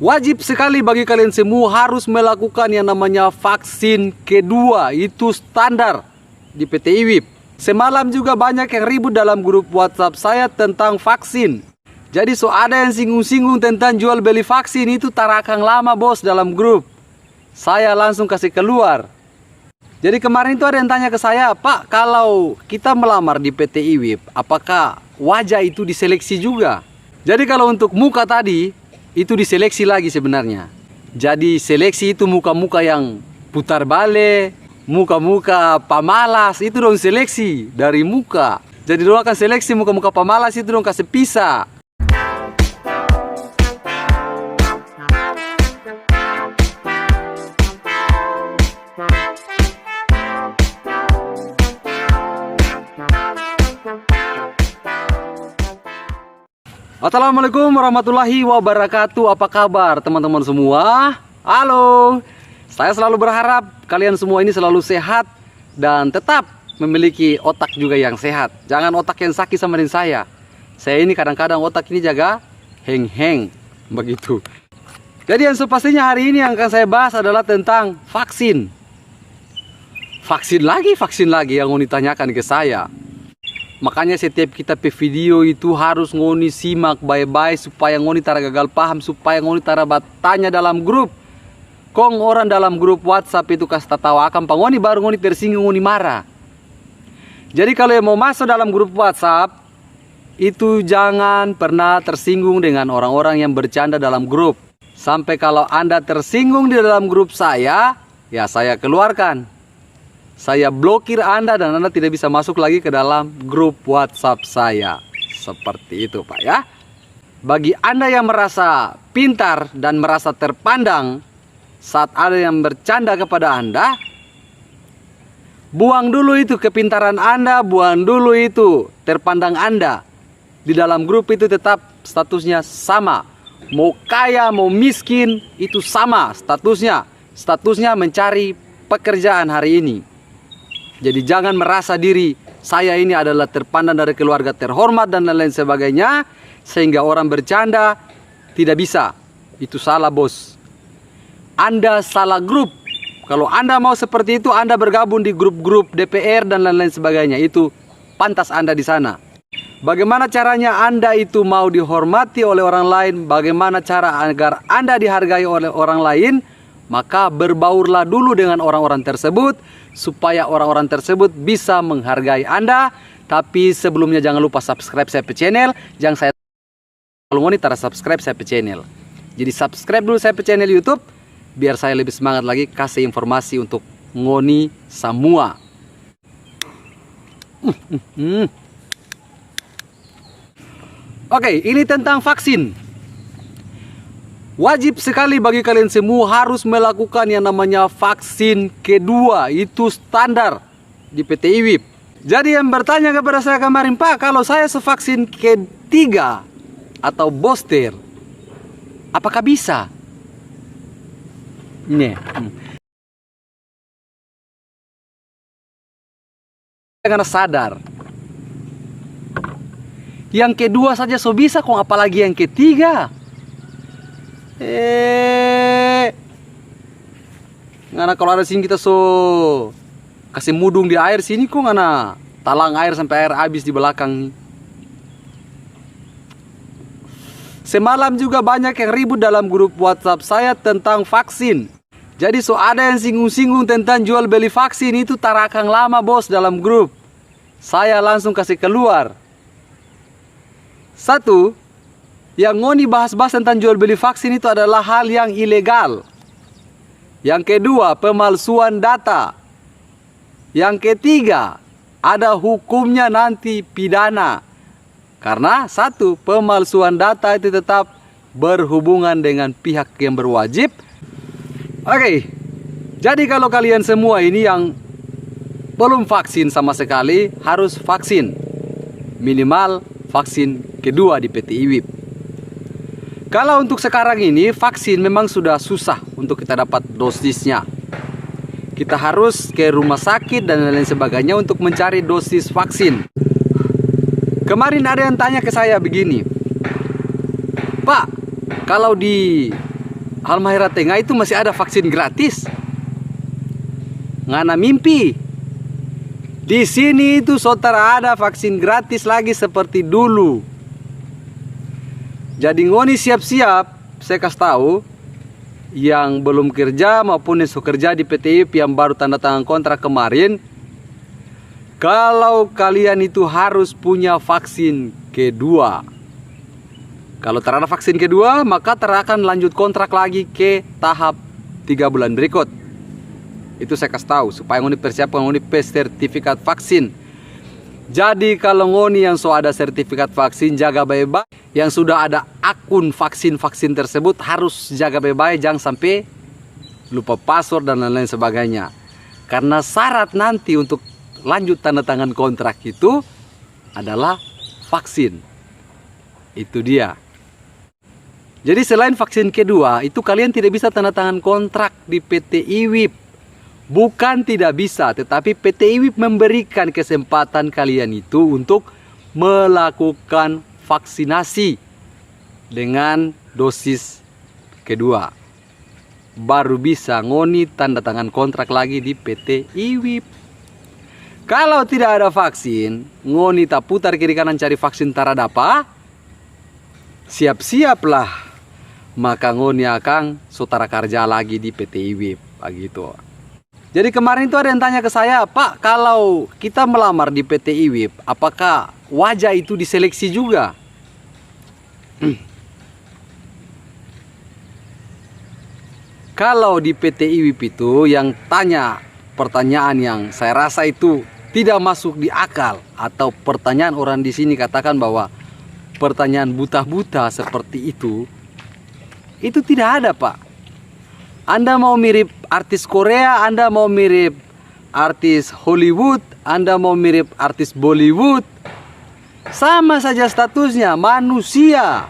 Wajib sekali bagi kalian semua harus melakukan yang namanya vaksin kedua. Itu standar di PT IWIB. Semalam juga banyak yang ribut dalam grup WhatsApp saya tentang vaksin. Jadi ada yang singgung-singgung tentang jual beli vaksin, itu tarakang lama bos dalam grup. Saya langsung kasih keluar. Jadi kemarin itu ada yang tanya ke saya, Pak, kalau kita melamar di PT IWIB, apakah wajah itu diseleksi juga? Jadi kalau untuk muka tadi, itu diseleksi lagi sebenarnya. Jadi seleksi itu muka-muka yang putar balik, muka-muka pamalas, itu dong seleksi dari muka. Jadi dong akan seleksi muka-muka pamalas itu dong kasih pisah. Assalamualaikum warahmatullahi wabarakatuh. Apa kabar teman-teman semua? Halo. Saya selalu berharap kalian semua ini selalu sehat dan tetap memiliki otak juga yang sehat. Jangan otak yang sakit sama dengan saya. Saya ini kadang-kadang otak ini jaga heng-heng begitu. Jadi yang sepastinya hari ini yang akan saya bahas adalah tentang vaksin. Vaksin lagi yang mau ditanyakan ke saya. Makanya setiap kita pe video itu harus ngoni simak baik-baik supaya ngoni tara gagal paham, supaya ngoni tara bertanya dalam grup. Kong orang dalam grup WhatsApp itu kasih tahu akan pangoni baru ngoni tersinggung, ngoni marah. Jadi kalau yang mau masuk dalam grup WhatsApp itu jangan pernah tersinggung dengan orang-orang yang bercanda dalam grup. Sampai kalau Anda tersinggung di dalam grup saya, ya saya keluarkan. Saya blokir Anda dan Anda tidak bisa masuk lagi ke dalam grup WhatsApp saya. Seperti itu Pak ya. Bagi Anda yang merasa pintar dan merasa terpandang saat ada yang bercanda kepada Anda, buang dulu itu kepintaran Anda, buang dulu itu terpandang Anda. Di dalam grup itu tetap statusnya sama. Mau kaya, mau miskin, itu sama statusnya. Statusnya mencari pekerjaan hari ini. Jadi jangan merasa diri saya ini adalah terpandang dari keluarga terhormat dan lain-lain sebagainya, sehingga orang bercanda tidak bisa. Itu salah bos. Anda salah grup. Kalau Anda mau seperti itu, Anda bergabung di grup-grup DPR dan lain-lain sebagainya. Itu pantas Anda di sana. Bagaimana caranya Anda itu mau dihormati oleh orang lain? Bagaimana cara agar Anda dihargai oleh orang lain? Maka berbaurlah dulu dengan orang-orang tersebut supaya orang-orang tersebut bisa menghargai Anda. Tapi sebelumnya jangan lupa subscribe saya channel. Jangan saya kalau monitor subscribe saya channel. Jadi subscribe dulu saya channel YouTube biar saya lebih semangat lagi kasih informasi untuk ngoni semua. Oke, ini tentang vaksin. Wajib sekali bagi kalian semua harus melakukan yang namanya vaksin kedua. Itu standar di PT IWIB. Jadi yang bertanya kepada saya kemarin, Pak, kalau saya sevaksin ketiga atau booster, apakah bisa? Nih. Karena sadar. Yang kedua saja so bisa, kok apalagi yang ketiga? Ngana kalau ada sini kita so kasih mudung di air sini, kok ngana talang air sampai air habis di belakang nih. Semalam juga banyak yang ribut dalam grup WhatsApp saya tentang vaksin. Jadi ada yang singgung-singgung tentang jual beli vaksin, itu tarakang lama bos dalam grup. Saya langsung kasih keluar. Satu, yang ngoni bahas-bahas tentang jual beli vaksin itu adalah hal yang ilegal. Yang kedua, pemalsuan data. Yang ketiga, ada hukumnya nanti pidana. Karena satu, pemalsuan data itu tetap berhubungan dengan pihak yang berwajib. Oke, jadi kalau kalian semua ini yang belum vaksin sama sekali, harus vaksin. Minimal vaksin kedua di PT IWIB. Kalau untuk sekarang ini vaksin memang sudah susah untuk kita dapat dosisnya. Kita harus ke rumah sakit dan lain sebagainya untuk mencari dosis vaksin. Kemarin ada yang tanya ke saya begini, Pak, kalau di Halmahera Tengah itu masih ada vaksin gratis. Ngana mimpi. Di sini itu saudara ada vaksin gratis lagi seperti dulu. Jadi ngoni siap-siap, saya kasih tahu, yang belum kerja maupun yang sudah kerja di PT IWIP yang baru tanda tangan kontrak kemarin, kalau kalian itu harus punya vaksin kedua. Kalau terada vaksin kedua, maka akan lanjut kontrak lagi ke tahap 3 bulan berikut. Itu saya kasih tahu supaya ngoni persiapkan ngoni sertifikat vaksin. Jadi kalau ngoni yang sudah ada sertifikat vaksin, jaga baik-baik. Yang sudah ada akun vaksin-vaksin tersebut harus jaga baik-baik, jangan sampai lupa password dan lain-lain sebagainya. Karena syarat nanti untuk lanjut tanda tangan kontrak itu adalah vaksin. Itu dia. Jadi selain vaksin kedua, itu kalian tidak bisa tanda tangan kontrak di PT IWIP. Bukan tidak bisa, tetapi PT IWIP memberikan kesempatan kalian itu untuk melakukan vaksinasi dengan dosis kedua. Baru bisa ngoni tanda tangan kontrak lagi di PT IWIP. Kalau tidak ada vaksin, ngoni tak putar kiri kanan cari vaksin taradapa, siap-siaplah. Maka ngoni akan saudara kerja lagi di PT IWIP, begitu. Jadi kemarin itu ada yang tanya ke saya, Pak, kalau kita melamar di PT IWIP, apakah wajah itu diseleksi juga? Kalau di PT IWIP itu yang tanya pertanyaan yang saya rasa itu tidak masuk di akal, atau pertanyaan orang di sini katakan bahwa pertanyaan buta-buta seperti itu tidak ada, Pak. Anda mau mirip artis Korea, Anda mau mirip artis Hollywood, Anda mau mirip artis Bollywood, sama saja statusnya, manusia.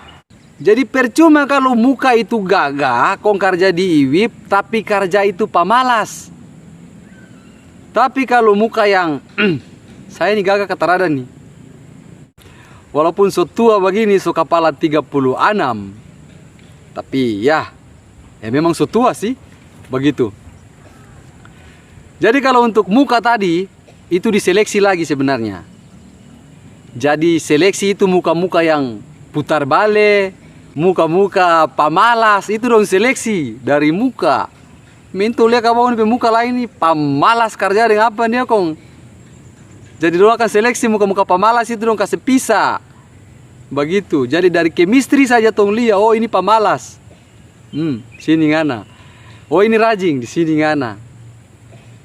Jadi percuma kalau muka itu gagah, kong kerja di IWIP, tapi kerja itu pamalas. Tapi kalau muka yang saya ini gagah keterada nih, walaupun so tua begini, so kepala 36, tapi ya memang so tua sih, begitu. Jadi kalau untuk muka tadi, itu diseleksi lagi sebenarnya. Jadi seleksi itu muka-muka yang putar balik, muka-muka pamalas, itu dong seleksi dari muka. Mintu lihat kamu di muka lain nih, pamalas kerja dengan apa dia kong. Jadi dong akan seleksi muka-muka pamalas itu dong kasih pisah. Begitu. Jadi dari chemistry saja tong lihat, oh ini pamalas. Sini ngana. Oh ini rajin, di sini ngana.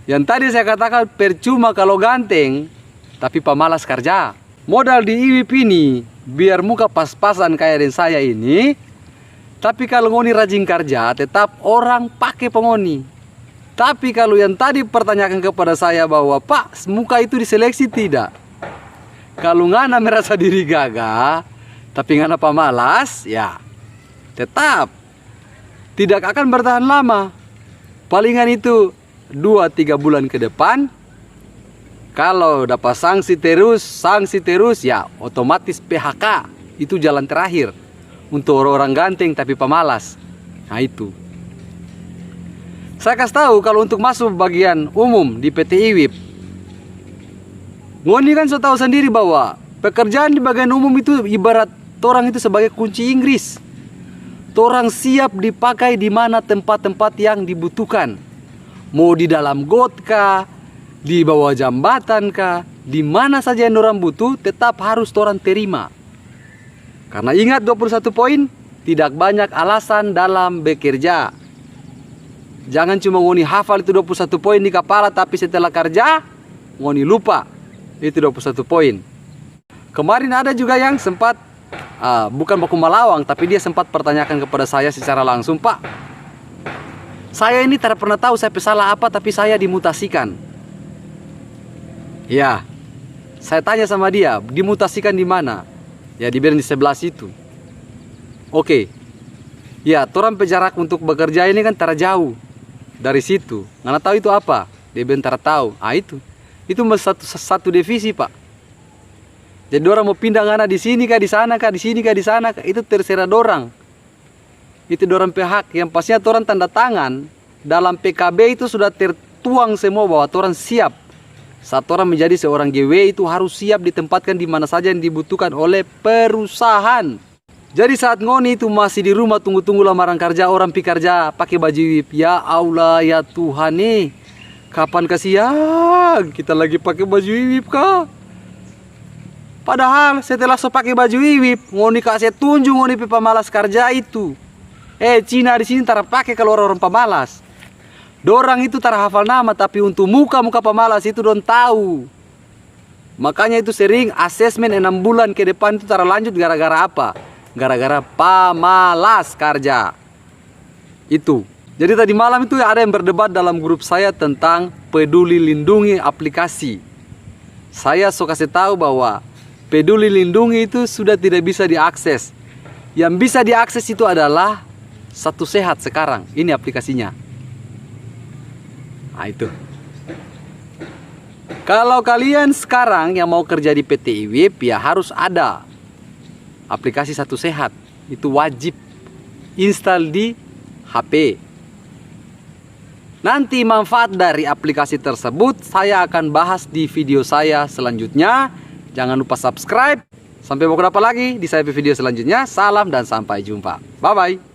Yang tadi saya katakan percuma kalau ganteng, tapi pamalas kerja. Modal di IWIP ini, biar muka pas-pasan kayak den saya ini, tapi kalau ngoni rajin kerja, tetap orang pakai pengoni. Tapi kalau yang tadi pertanyakan kepada saya bahwa, Pak, muka itu diseleksi tidak? Kalau ngana merasa diri gagah, tapi ngana pamalas, ya tetap tidak akan bertahan lama. Palingan itu 2-3 bulan ke depan. Kalau dapat sanksi terus, ya otomatis PHK. Itu jalan terakhir untuk orang-orang ganteng tapi pemalas. Nah itu. Saya kasih tahu kalau untuk masuk bagian umum di PT IWIP, ngoni kan sudah tahu sendiri bahwa pekerjaan di bagian umum itu ibarat orang itu sebagai kunci Inggris. Orang siap dipakai di mana tempat-tempat yang dibutuhkan. Mau di dalam got kah, di bawah jambatan kah, di mana saja yang orang butuh, tetap harus orang terima. Karena ingat 21 poin, tidak banyak alasan dalam bekerja. Jangan cuma ngoni hafal itu 21 poin di kepala, tapi setelah kerja, ngoni lupa. Itu 21 poin. Kemarin ada juga yang sempat bukan baku melawang, tapi dia sempat pertanyakan kepada saya secara langsung, Pak, saya ini tidak pernah tahu saya salah apa, tapi saya dimutasikan. Ya, saya tanya sama dia, dimutasikan di mana? Ya, di di sebelah situ. Oke. Ya, orang pejarak untuk bekerja ini kan jauh dari situ. Nggak tahu itu apa? Dia bentar tahu. Itu satu divisi, Pak. Jadi orang mau pindah ngana di sini kah, di sana kah, di sini kah, di sana kah, itu terserah dorang. itu dorang pihak yang pastinya orang tanda tangan. Dalam PKB itu sudah tertuang semua bahwa orang siap. Saat orang menjadi seorang GW itu harus siap ditempatkan di mana saja yang dibutuhkan oleh perusahaan. Jadi saat ngoni itu masih di rumah tunggu-tunggu lamaran kerja, orang pi kerja pakai baju WIP. Ya Allah ya Tuhan nih, kapan kasihan kita lagi pakai baju WIP kah? Padahal setelah so pakai baju WIP, ngoni kasih tunjuk ngoni pi pemalas kerja itu. Cina di sini tara pakai kalau orang pemalas. Dorang itu tara hafal nama, tapi untuk muka-muka pemalas itu don tahu. Makanya itu sering asesmen 6 bulan ke depan itu tara lanjut gara-gara apa? Gara-gara pemalas kerja. Itu. Jadi tadi malam itu ada yang berdebat dalam grup saya tentang peduli lindungi aplikasi. Saya so kasih tahu bahwa peduli lindungi itu sudah tidak bisa diakses. Yang bisa diakses itu adalah Satu Sehat sekarang. Ini aplikasinya. Nah itu. Kalau kalian sekarang yang mau kerja di PT IWIP ya harus ada aplikasi Satu Sehat. Itu wajib install di HP. Nanti manfaat dari aplikasi tersebut saya akan bahas di video saya selanjutnya. Jangan lupa subscribe. Sampai berjumpa lagi di video selanjutnya. Salam dan sampai jumpa. Bye bye.